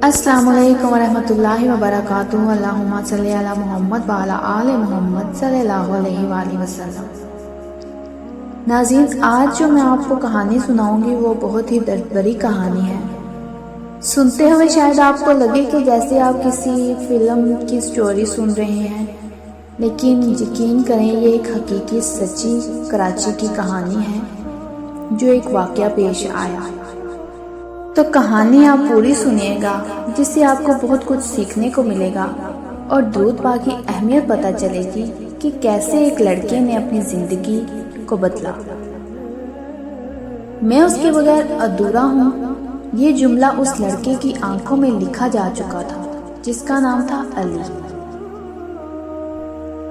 السلام علیکم ورحمۃ اللہ وبرکاتہ۔ اللہم صلی علی محمد وعلی آل محمد صلی اللہ علیہ وآلہ وسلم۔ ناظرین، آج جو میں آپ کو کہانی سناؤں گی وہ بہت ہی درد بھری کہانی ہے۔ سنتے ہوئے شاید آپ کو لگے کہ جیسے آپ کسی فلم کی سٹوری سن رہے ہیں، لیکن یقین کریں یہ ایک حقیقی سچی کراچی کی کہانی ہے جو ایک واقعہ پیش آیا۔ تو کہانی آپ پوری سنیے گا جس سے آپ کو بہت کچھ سیکھنے کو ملے گا اور درود پاک کی اہمیت پتہ چلے گی کہ کیسے ایک لڑکے نے اپنی زندگی کو بدلا۔ میں اس کے بغیر ادھورا ہوں، یہ جملہ اس لڑکے کی آنکھوں میں لکھا جا چکا تھا جس کا نام تھا علی۔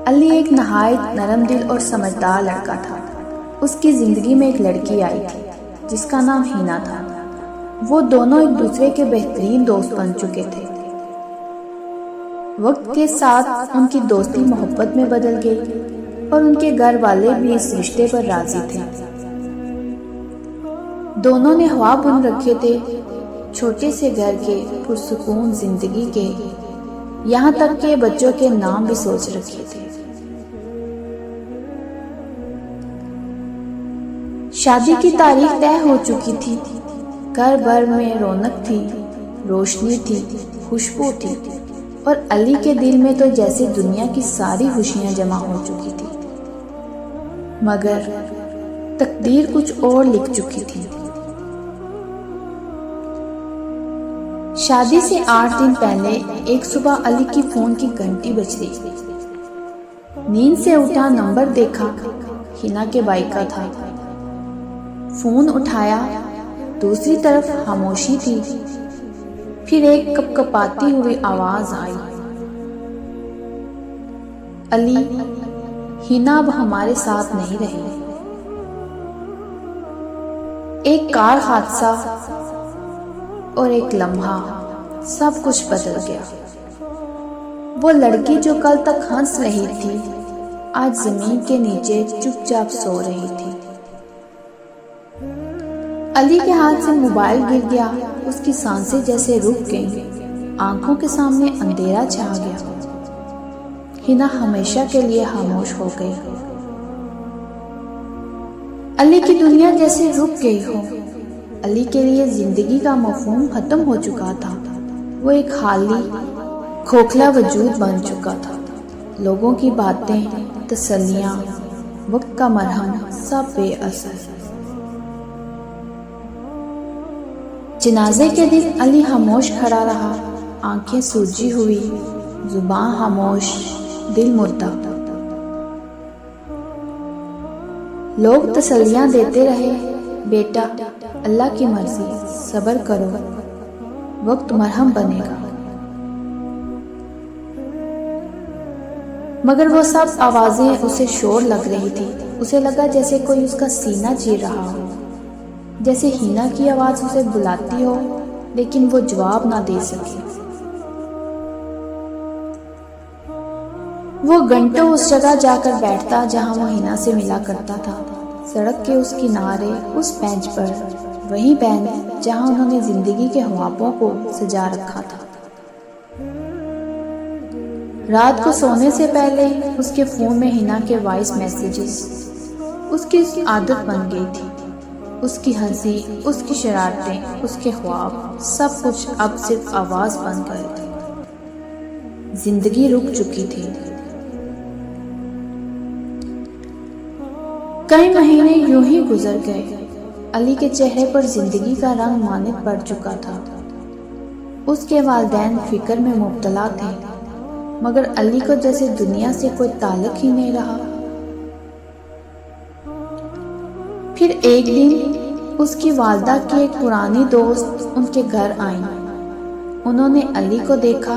علی ایک نہایت نرم دل اور سمجھدار لڑکا تھا۔ اس کی زندگی میں ایک لڑکی آئی تھی جس کا نام ہینا تھا۔ وہ دونوں ایک دوسرے کے بہترین دوست بن چکے تھے۔ وقت کے ساتھ ان کی دوستی محبت میں بدل گئی اور ان کے گھر والے بھی اس رشتے پر راضی تھے۔ دونوں نے خواب بن رکھے تھے چھوٹے سے گھر کے، پرسکون زندگی کے، یہاں تک کہ بچوں کے نام بھی سوچ رکھے تھے۔ شادی کی تاریخ طے ہو چکی تھی۔ گھر بھر میں رونق تھی، روشنی تھی، خوشبو تھی، اور علی کے دل میں تو جیسے دنیا کی ساری خوشیاں جمع ہو چکی تھی۔ مگر تقدیر کچھ اور لکھ چکی تھی۔ شادی سے 8 دن پہلے ایک صبح علی کی فون کی گھنٹی بج رہی۔ نیند سے اٹھا، نمبر دیکھا، ہینا کے بھائی کا تھا۔ فون اٹھایا، دوسری طرف خاموشی تھی۔ پھر ایک کپکپاتی ہوئی آواز آئی، علی، ہینا اب ہمارے ساتھ نہیں رہی۔ ایک کار حادثہ اور ایک لمحہ، سب کچھ بدل گیا۔ وہ لڑکی جو کل تک ہنس رہی تھی آج زمین کے نیچے چپ چاپ سو رہی تھی۔ علی کے ہاتھ سے موبائل گر گیا، اس کی سانسیں جیسے رک گئیں، آنکھوں کے سامنے اندھیرا چھا گیا۔ ہینا ہمیشہ کے لیے خاموش ہو گئی۔ علی کی دنیا جیسے رک گئی ہو۔ علی کے لیے زندگی کا مفہوم ختم ہو چکا تھا۔ وہ ایک خالی، کھوکھلا وجود بن چکا تھا۔ لوگوں کی باتیں، تسلیاں، وقت کا مرہم، سب بے اثر۔ جنازے کے دن علی خاموش کھڑا رہا، آنکھیں سوجی ہوئی، زبان خاموش، دل مردہ۔ لوگ تسلیاں دیتے رہے، بیٹا، اللہ کی مرضی، صبر کرو، وقت مرہم بنے گا۔ مگر وہ سب آوازیں اسے شور لگ رہی تھی۔ اسے لگا جیسے کوئی اس کا سینہ چیر رہا ہو، جیسے ہینا کی آواز اسے بلاتی ہو لیکن وہ جواب نہ دے سکے۔ وہ گھنٹوں اس جگہ جا کر بیٹھتا جہاں وہ ہینا سے ملا کرتا تھا، سڑک کے اس کنارے، اس بینچ پر، وہی بینچ جہاں انہوں نے زندگی کے خوابوں کو سجا رکھا تھا۔ رات کو سونے سے پہلے اس کے فون میں ہینا کے وائس میسیجز اس کی عادت بن گئی تھی۔ اس کی ہنسی، اس کی شرارتیں، اس کے خواب، سب کچھ اب صرف آواز بن گئے تھے۔ زندگی رک چکی تھی۔ کئی مہینے یوں ہی گزر گئے۔ علی کے چہرے پر زندگی کا رنگ ماند پڑ چکا تھا۔ اس کے والدین فکر میں مبتلا تھے، مگر علی کو جیسے دنیا سے کوئی تعلق ہی نہیں رہا۔ پھر ایک دن اس کی والدہ کی ایک پرانی دوست ان کے گھر آئیں۔ انہوں نے علی کو دیکھا،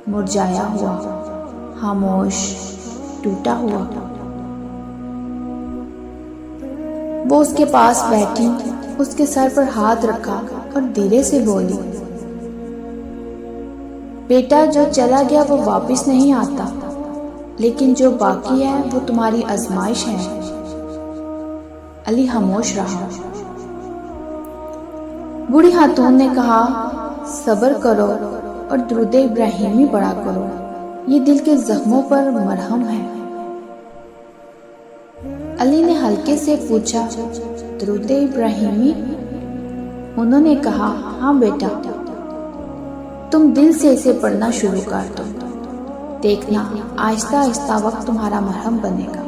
مرجھایا ہوا، خاموش، ٹوٹا ہوا۔ وہ اس کے پاس بیٹھی، اس کے سر پر ہاتھ رکھا اور دھیرے سے بولی، بیٹا، جو چلا گیا وہ واپس نہیں آتا، لیکن جو باقی ہے وہ تمہاری آزمائش ہے۔ علی خاموش رہا۔ بوڑھی خاتون نے کہا، صبر کرو اور درود ابراہیمی پڑھا کرو، یہ دل کے زخموں پر مرہم ہے۔ علی نے ہلکے سے پوچھا، درود ابراہیمی؟ انہوں نے کہا، ہاں بیٹا، تم دل سے اسے پڑھنا شروع کر دو، دیکھنا آہستہ آہستہ وقت تمہارا مرہم بنے گا۔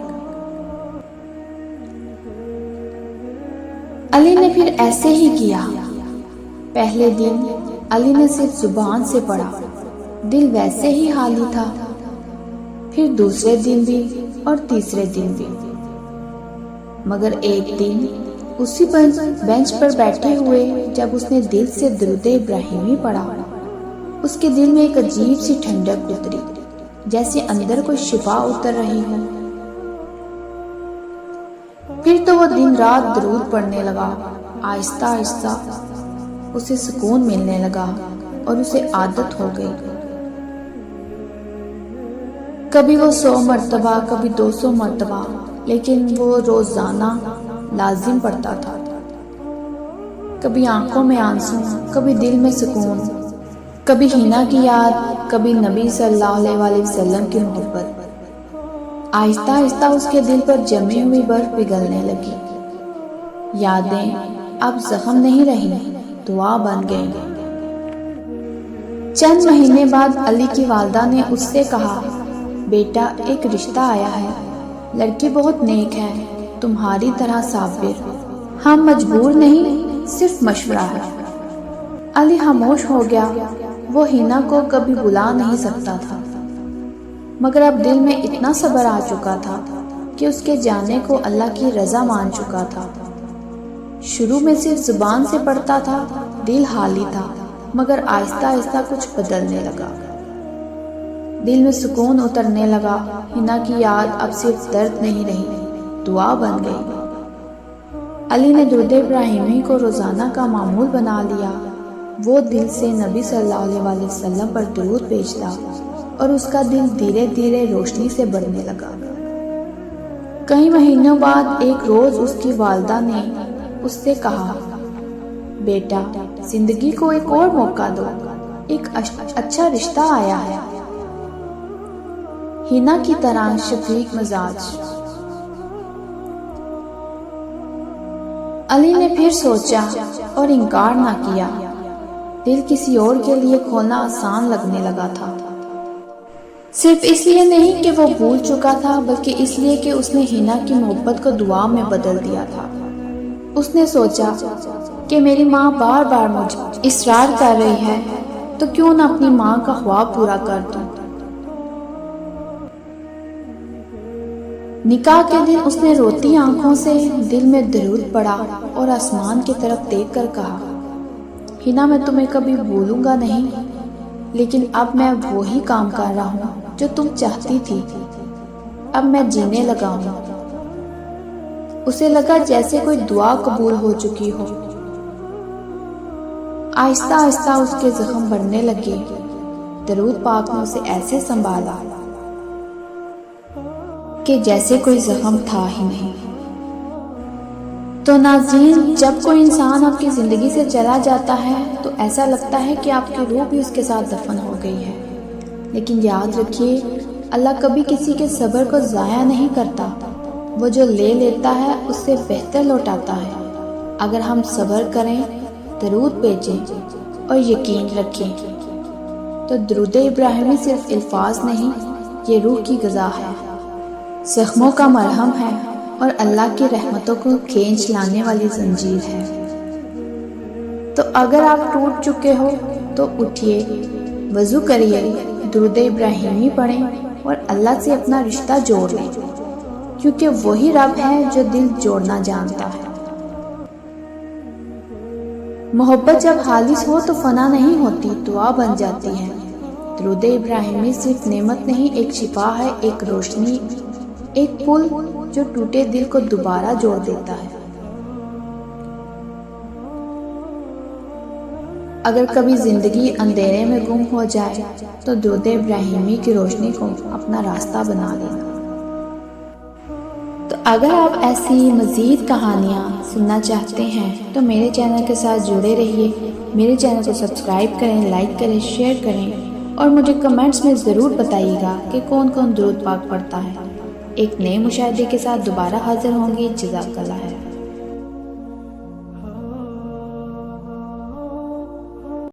علی نے پھر ایسے ہی کیا۔ پہلے دن علی نے صرف زبان سے پڑھا، دل ویسے ہی حالی تھا۔ پھر دوسرے دن بھی اور تیسرے دن بھی، مگر ایک دن اسی بینچ پر بیٹھے ہوئے جب اس نے دل سے درود ابراہیمی پڑھا، اس کے دل میں ایک عجیب سی ٹھنڈک اتری، جیسے اندر کوئی شفا اتر رہی ہو۔ پھر تو وہ دن رات درود پڑھنے لگا۔ آہستہ آہستہ اسے سکون ملنے لگا اور اسے عادت ہو گئی۔ کبھی وہ 100 مرتبہ، کبھی 200 مرتبہ، لیکن وہ روزانہ لازم پڑھتا تھا۔ کبھی آنکھوں میں آنسو، کبھی دل میں سکون، کبھی ہینا کی یاد، کبھی نبی صلی اللہ علیہ وسلم کی محبت۔ آہستہ آہستہ اس کے دل پر جمی ہوئی برف پگھلنے لگی۔ یادیں اب زخم نہیں رہی، دعا بن گئی۔ چند مہینے بعد علی کی والدہ نے اس سے کہا، بیٹا ایک رشتہ آیا ہے، لڑکی بہت نیک ہے، تمہاری طرح صابر، ہم مجبور نہیں، صرف مشورہ ہے۔ علی خاموش ہو گیا۔ وہ ہینا کو کبھی بلا نہیں سکتا تھا، مگر اب دل میں اتنا صبر آ چکا تھا کہ اس کے جانے کو اللہ کی رضا مان چکا تھا۔ شروع میں صرف زبان سے پڑھتا تھا، دل حالی تھا، مگر آہستہ آہستہ کچھ بدلنے لگا۔ دل میں سکون اترنے لگا۔ ہینا کی یاد اب صرف درد نہیں رہی، دعا بن گئی۔ علی نے درود ابراہیمی کو روزانہ کا معمول بنا لیا۔ وہ دل سے نبی صلی اللہ علیہ وسلم پر درود بھیجتا اور اس کا دل دھیرے دھیرے روشنی سے بڑھنے لگا۔ کئی مہینوں بعد ایک روز اس کی والدہ نے اس سے کہا، بیٹا زندگی کو ایک اور موقع دو، ایک اچھا رشتہ آیا ہے۔ ہینا کی طرح شفیق مزاج۔ علی نے پھر سوچا اور انکار نہ کیا۔ دل کسی اور کے لیے کھولنا آسان لگنے لگا تھا، صرف اس لیے نہیں کہ وہ بھول چکا تھا، بلکہ اس لیے کہ اس نے ہینا کی محبت کو دعا میں بدل دیا تھا۔ اس نے سوچا کہ میری ماں بار بار مجھے اصرار کر رہی ہے، تو کیوں نہ اپنی ماں کا خواب پورا کر دوں۔ نکاح کے دن اس نے روتی آنکھوں سے دل میں درود پڑھا اور آسمان کی طرف دیکھ کر کہا، ہینا میں تمہیں کبھی بھولوں گا نہیں، لیکن اب میں وہی کام کر رہا ہوں جو تم چاہتی تھی، اب میں جینے لگا ہوں۔ اسے لگا جیسے کوئی دعا قبول ہو چکی ہو۔ آہستہ آہستہ اس کے زخم بڑھنے لگے۔ درود پاک نے اسے ایسے سنبھالا کہ جیسے کوئی زخم تھا ہی نہیں۔ تو ناظرین، جب کوئی انسان آپ کی زندگی سے چلا جاتا ہے تو ایسا لگتا ہے کہ آپ کی روح بھی اس کے ساتھ دفن ہو گئی ہے، لیکن یاد رکھیے اللہ کبھی کسی کے صبر کو ضائع نہیں کرتا، وہ جو لے لیتا ہے اس سے بہتر لوٹاتا ہے۔ اگر ہم صبر کریں، درود بھیجیں اور یقین رکھیں تو درود ابراہیمی صرف الفاظ نہیں، یہ روح کی غذا ہے، زخموں کا مرہم ہے اور اللہ کی رحمتوں کو کھینچ لانے والی زنجیر ہے۔ تو اگر آپ ٹوٹ چکے ہو تو اٹھیے، وضو کریے، درود ابراہیمی پڑھیں اور اللہ سے اپنا رشتہ جوڑ لیں، کیونکہ وہی رب ہے جو دل جوڑنا جانتا ہے۔ محبت جب خالص ہو تو فنا نہیں ہوتی، دعا بن جاتی ہے۔ درود ابراہیمی صرف نعمت نہیں، ایک شفا ہے، ایک روشنی، ایک پل جو ٹوٹے دل کو دوبارہ جوڑ دیتا ہے۔ اگر کبھی زندگی اندھیرے میں گم ہو جائے تو درود ابراہیمی کی روشنی کو اپنا راستہ بنا لینا۔ تو اگر آپ ایسی مزید کہانیاں سننا چاہتے ہیں تو میرے چینل کے ساتھ جڑے رہیے. میرے چینل کو سبسکرائب کریں، لائک کریں، شیئر کریں اور مجھے کمنٹس میں ضرور بتائیے گا کہ کون کون درود پاک پڑھتا ہے. ایک نئے مشاہدے کے ساتھ دوبارہ حاضر ہوں گی. جزاک اللہ ہے.